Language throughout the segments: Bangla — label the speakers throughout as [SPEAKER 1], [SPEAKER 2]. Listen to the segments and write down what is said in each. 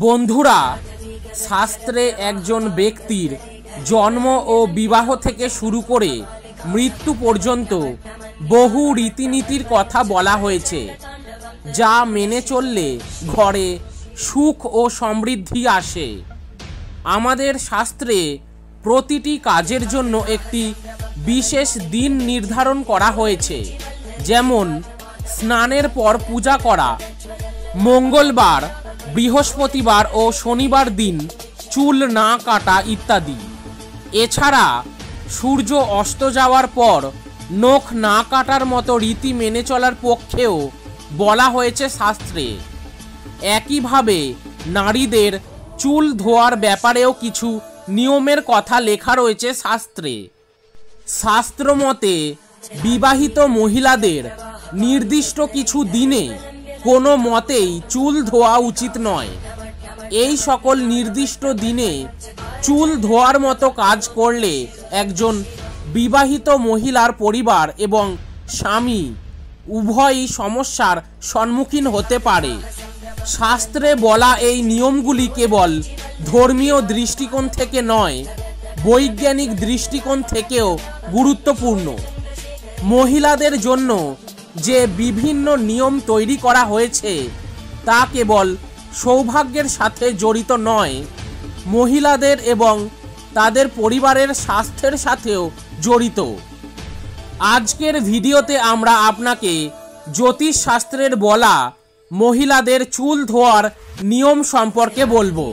[SPEAKER 1] বন্ধুরা, শাস্ত্রে একজন ব্যক্তির জন্ম ও বিবাহ থেকে শুরু করে মৃত্যু পর্যন্ত বহু রীতিনীতির কথা বলা হয়েছে, যা মেনে চললে ঘরে সুখ ও সমৃদ্ধি আসে। আমাদের শাস্ত্রে প্রতিটি কাজের জন্য একটি বিশেষ দিন নির্ধারণ করা হয়েছে, যেমন স্নানের পর পূজা করা, মঙ্গলবার, বৃহস্পতিবার ও শনিবার দিন চুল না কাটা ইত্যাদি। এছাড়া সূর্য অস্ত যাওয়ার পর নখ না কাটার মতো রীতি মেনে চলার পক্ষেও বলা হয়েছে শাস্ত্রে। একইভাবে নারীদের চুল ধোয়ার ব্যাপারেও কিছু নিয়মের কথা লেখা রয়েছে শাস্ত্রে। শাস্ত্রমতে বিবাহিত মহিলাদের নির্দিষ্ট কিছু দিনে কোনো মতেই চুল ধোয়া উচিত নয়। এই সকল নির্দিষ্ট দিনে চুল ধোয়ার মতো কাজ করলে একজন বিবাহিত মহিলার পরিবার এবং স্বামী উভয়ই সমস্যার সম্মুখীন হতে পারে। শাস্ত্রে বলা এই নিয়মগুলি কেবল ধর্মীয় দৃষ্টিকোণ থেকে নয়, বৈজ্ঞানিক দৃষ্টিকোণ থেকেও গুরুত্বপূর্ণ। মহিলাদের জন্য যে বিভিন্ন নিয়ম তৈরি করা হয়েছে তা কেবল সৌভাগ্যের সাথে জড়িত নয়, মহিলাদের এবং তাদের পরিবারের স্বাস্থ্যের সাথেও জড়িত। আজকের ভিডিওতে আমরা আপনাকে জ্যোতিষ শাস্ত্রের বলা মহিলাদের চুল ধোয়ার নিয়ম সম্পর্কে বলবো।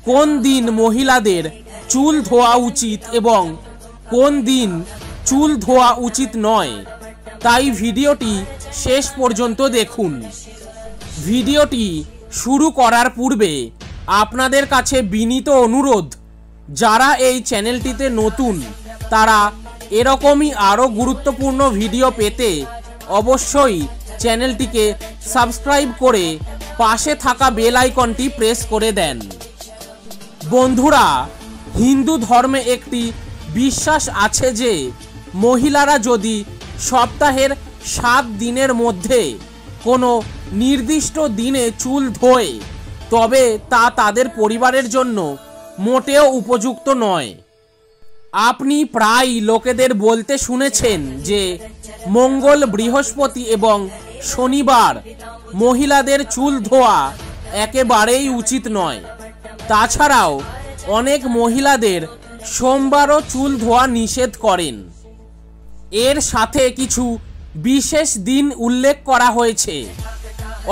[SPEAKER 1] কোন দিন মহিলাদের চুল ধোয়া উচিত এবং কোন দিন চুল ধোয়া উচিত নয়, তাই ভিডিওটি শেষ পর্যন্ত দেখুন। ভিডিওটি শুরু করার পূর্বে আপনাদের কাছে বিনীত অনুরোধ, যারা এই চ্যানেলটিতে নতুন তারা এরকমই আরও গুরুত্বপূর্ণ ভিডিও পেতে অবশ্যই চ্যানেলটিকে সাবস্ক্রাইব করে পাশে থাকা বেল আইকনটি প্রেস করে দেন। বন্ধুরা, হিন্দু ধর্মে একটি বিশ্বাস আছে যে মহিলারা যদি সপ্তাহের 7 দিনের মধ্যে কোনো নির্দিষ্ট দিনে চুল ধোয় তবে তা তাদের পরিবারের জন্য মোটেও উপযুক্ত নয়। আপনি প্রায় লোকেদের বলতে শুনেছেন যে মঙ্গল, বৃহস্পতি এবং শনিবার মহিলাদের চুল ধোয়া একেবারেই উচিত নয়। তাছাড়াও অনেক মহিলাদের সোমবারও চুল ধোয়া নিষেধ করেন। এর সাথে কিছু বিশেষ দিন উল্লেখ করা হয়েছে।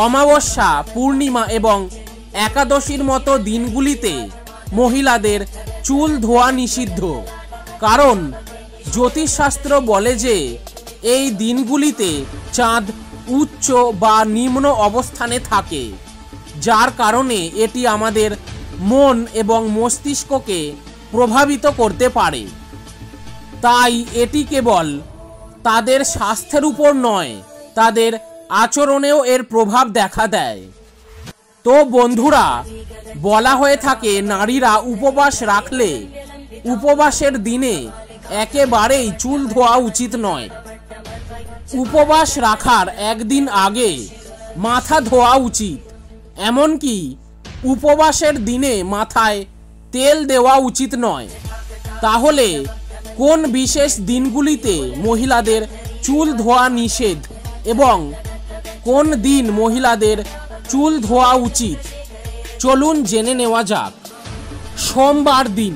[SPEAKER 1] অমাবস্যা, পূর্ণিমা এবং একাদশীর মতো দিনগুলিতে মহিলাদের চুল ধোয়া নিষিদ্ধ, কারণ জ্যোতিষশাস্ত্র বলে যে এই দিনগুলিতে চাঁদ উচ্চ বা নিম্ন অবস্থানে থাকে, যার কারণে এটি আমাদের মন এবং মস্তিষ্ককে প্রভাবিত করতে পারে। তাই এটি কেবল তাদের স্বাস্থ্যের উপর নয়, তাদের আচরণেও এর প্রভাব দেখা দেয়। তো বন্ধুরা, বলা হয়ে থাকে নারীরা উপবাস রাখলে উপবাসের দিনে একেবারেই চুল ধোয়া উচিত নয়। উপবাস রাখার একদিন আগে মাথা ধোয়া উচিত, এমনকি উপবাসের দিনে মাথায় তেল দেওয়া উচিত নয়। তাহলে কোন বিশেষ দিনগুলিতে মহিলাদের চুল ধোয়া নিষেধ এবং কোন দিন মহিলাদের চুল ধোয়া উচিত, চলুন জেনে নেওয়া যাক। সোমবার দিন।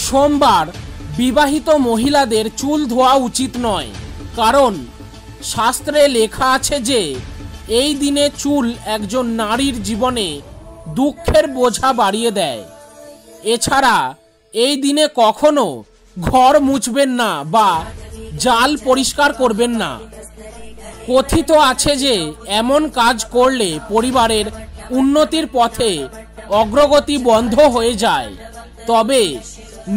[SPEAKER 1] সোমবার বিবাহিত মহিলাদের চুল ধোয়া উচিত নয়, কারণ শাস্ত্রে লেখা আছে যে এই দিনে চুল একজন নারীর জীবনে দুঃখের বোঝা বাড়িয়ে দেয়। এছাড়া এই দিনে কখনো ঘর মুছবেন না বা জাল পরিষ্কার করবেন না। কথিত আছে যে এমন কাজ করলে পরিবারের উন্নতির পথে অগ্রগতি বন্ধ হয়ে যায়। তবে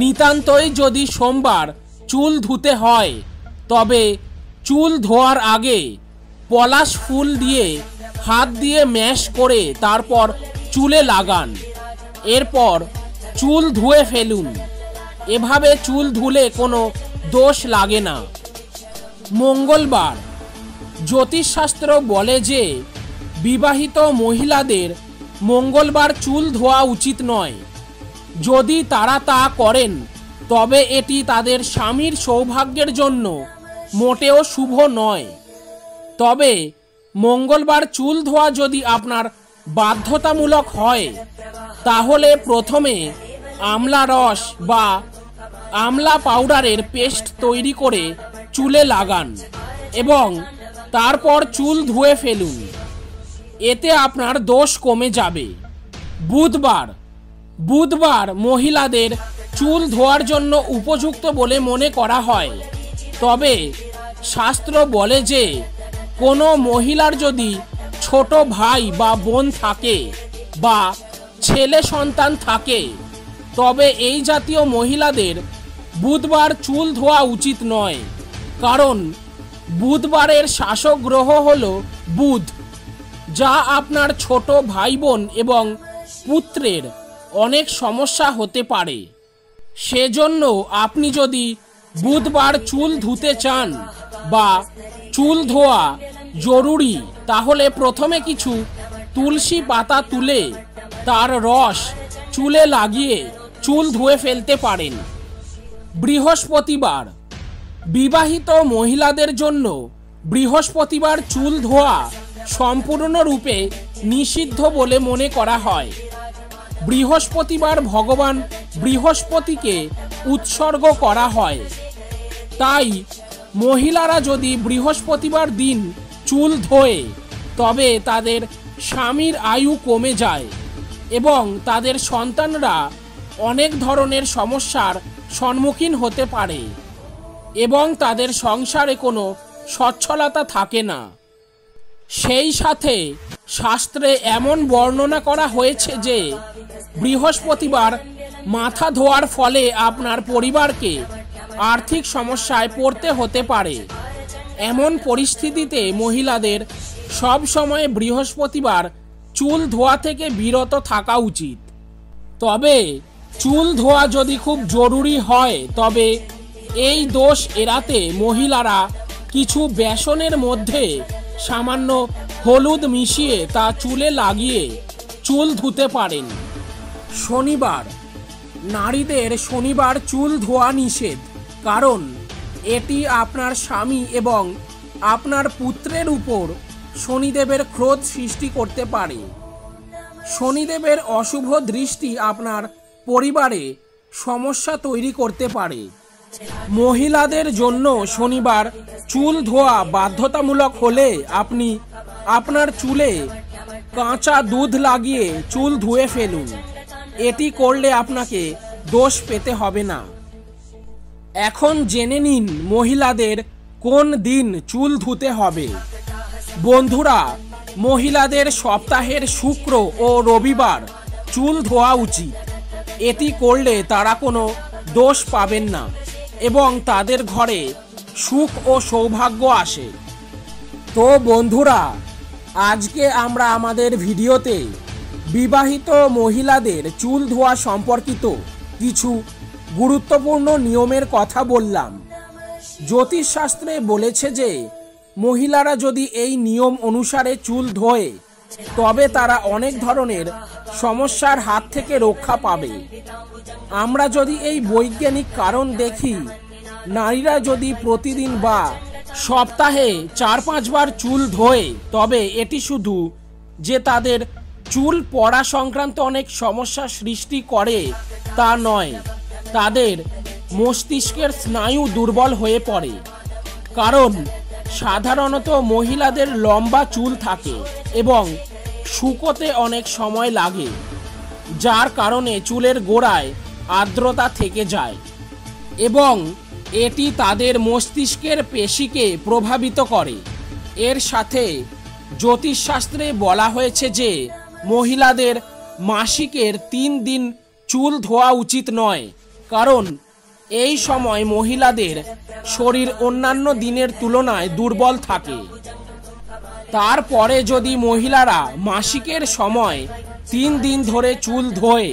[SPEAKER 1] নিতান্তই যদি সোমবার চুল ধুতে হয় তবে চুল ধোয়ার আগে পলাশ ফুল দিয়ে হাত দিয়ে ম্যাশ করে তারপর চুলে লাগান, এরপর চুল ধুয়ে ফেলুন। এভাবে চুল ধুলে কোনো দোষ লাগে না। মঙ্গলবার। জ্যোতিষশাস্ত্র বলে যে বিবাহিত মহিলাদের মঙ্গলবার চুল ধোয়া উচিত নয়। যদি তারা তা করেন তবে এটি তাদের স্বামীর সৌভাগ্যের জন্য মোটেও শুভ নয়। তবে মঙ্গলবার চুল ধোয়া যদি আপনার বাধ্যতামূলক হয় তাহলে প্রথমে আমলা রস বা আমলা পাউডারের পেস্ট তৈরি করে চুলে লাগান এবং তারপর চুল ধুয়ে ফেলুন। এতে আপনার দোষ কমে যাবে। বুধবার মহিলাদের চুল ধোয়ার জন্য উপযুক্ত বলে মনে করা হয়। তবে শাস্ত্র বলে যে কোনো মহিলার যদি ছোট ভাই বা বোন থাকে বা ছেলে সন্তান থাকে তবে এই জাতীয় মহিলাদের বুধবার চুল ধোয়া উচিত নয়, কারণ বুধবারের শাসক গ্রহ হল বুধ, যা আপনার ছোট ভাই বোন এবং পুত্রের অনেক সমস্যা হতে পারে। সেজন্য আপনি যদি বুধবার চুল ধুতে চান বা চুল ধোয়া জরুরি তাহলে প্রথমে কিছু তুলসী পাতা তুলে তার রস চুলে লাগিয়ে চুল ধুয়ে ফেলতে পারেন। বৃহস্পতিবার, বিবাহিত মহিলাদের জন্য বৃহস্পতিবার চুল ধোয়া সম্পূর্ণরূপে নিষিদ্ধ বলে মনে করা হয়। বৃহস্পতিবার ভগবান বৃহস্পতিকে উৎসর্গ করা হয়। তাই মহিলারা যদি বৃহস্পতিবার দিন চুল ধোয়ে তবে তাদের স্বামীর আয়ু কমে যায় এবং তাদের সন্তানরা অনেক ধরনের সমস্যার সম্মুখীন হতে পারে এবং তাদের সংসারে কোনো সচ্ছলতা থাকে না। সেই সাথে শাস্ত্রে এমন বর্ণনা করা হয়েছে যে বৃহস্পতিবার মাথা ধোয়ার ফলে আপনার পরিবারকে আর্থিক সমস্যায় পড়তে হতে পারে। এমন পরিস্থিতিতে মহিলাদের সব সময় বৃহস্পতিবার চুল ধোয়া থেকে বিরত থাকা উচিত। তবে চুল ধোয়া যদি খুব জরুরি হয় তবে এই দোষ এড়াতে মহিলারা কিছু বেসনের মধ্যে সামান্য হলুদ মিশিয়ে তা চুলে লাগিয়ে চুল ধুতে পারেন। শনিবার, নারীদের শনিবার চুল ধোয়া নিষেধ, কারণ এটি আপনার স্বামী এবং আপনার পুত্রের উপর শনিদেবের ক্রোধ সৃষ্টি করতে পারে। শনিদেবের অশুভ দৃষ্টি আপনার পরিবারে সমস্যা তৈরি করতে পারে। মহিলাদের জন্য শনিবার চুল ধোয়া বাধ্যতামূলক হলে আপনি আপনার চুলে কাঁচা দুধ লাগিয়ে চুল ধুয়ে ফেলুন। এটি করলে আপনাকে দোষ পেতে হবে না। এখন জেনে নিন মহিলাদের কোন দিন চুল ধুতে হবে। বন্ধুরা, মহিলাদের সপ্তাহের শুক্র ও রবিবার চুল ধোয়া উচিত। এটি করলে তারা কোনো দোষ পাবেন না এবং তাদের ঘরে সুখ ও সৌভাগ্য আসে। তো বন্ধুরা, আজকে আমরা আমাদের ভিডিওতে বিবাহিত মহিলাদের চুল ধোয়া সম্পর্কিত কিছু গুরুত্বপূর্ণ নিয়মের কথা বললাম। জ্যোতিষশাস্ত্রে বলেছে যে মহিলারা যদি এই নিয়ম অনুসারে চুল ধোয় তবে তারা অনেক ধরনের সমস্যার হাত থেকে রক্ষা পাবে। আমরা যদি এই বৈজ্ঞানিক কারণ দেখি, নারীরা যদি প্রতিদিন বা সপ্তাহে 4-5 বার চুল ধোয় তবে এটি শুধু যে তাদের চুল পড়া সংক্রান্ত অনেক সমস্যা সৃষ্টি করে তা নয়, তাদের মস্তিষ্কের স্নায়ু দুর্বল হয়ে পড়ে। কারণ সাধারণত মহিলাদের লম্বা চুল থাকে এবং শুকোতে অনেক সময় লাগে, যার কারণে চুলের গোড়ায় আর্দ্রতা থেকে যায় এবং এটি তাদের মস্তিষ্কের পেশিকে প্রভাবিত করে। এর সাথে জ্যোতিষশাস্ত্রে বলা হয়েছে যে মহিলাদের মাসিকের 3 দিন চুল ধোয়া উচিত নয়, কারণ এই সময় মহিলাদের শরীর অন্যান্য দিনের তুলনায় দুর্বল থাকে। তারপরে যদি মহিলারা মাসিকের সময় 3 দিন ধরে চুল ধোয়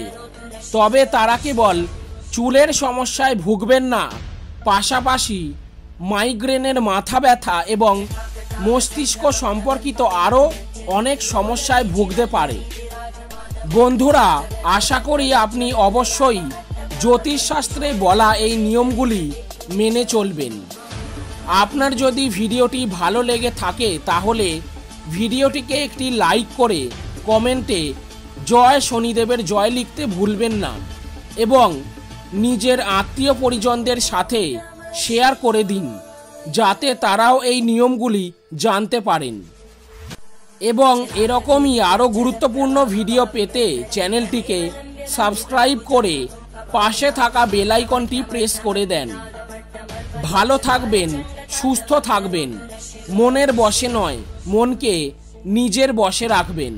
[SPEAKER 1] তবে তারা কেবল চুলের সমস্যায় ভুগবেন না, পাশাপাশি মাইগ্রেনের মাথা ব্যথা এবং মস্তিষ্ক সম্পর্কিত আরও অনেক সমস্যায় ভুগতে পারে। বন্ধুরা, আশা করি আপনি অবশ্যই জ্যোতিষশাস্ত্রে বলা এই নিয়মগুলি মেনে চলবেন। আপনার যদি ভিডিওটি ভালো লেগে থাকে তাহলে ভিডিওটিকে একটি লাইক করে কমেন্টে জয় শনিদেবের জয় লিখতে ভুলবেন না এবং নিজের আত্মীয় পরিজনদের সাথে শেয়ার করে দিন, যাতে তারাও এই নিয়মগুলি জানতে পারেন। এবং এরকমই আরও গুরুত্বপূর্ণ ভিডিও পেতে চ্যানেলটিকে সাবস্ক্রাইব করে পাশে থাকা বেল আইকনটি প্রেস করে দেন। ভালো থাকবেন, সুস্থ থাকবেন, মনের বশে নয়, মনকে নিজের বশে রাখবেন।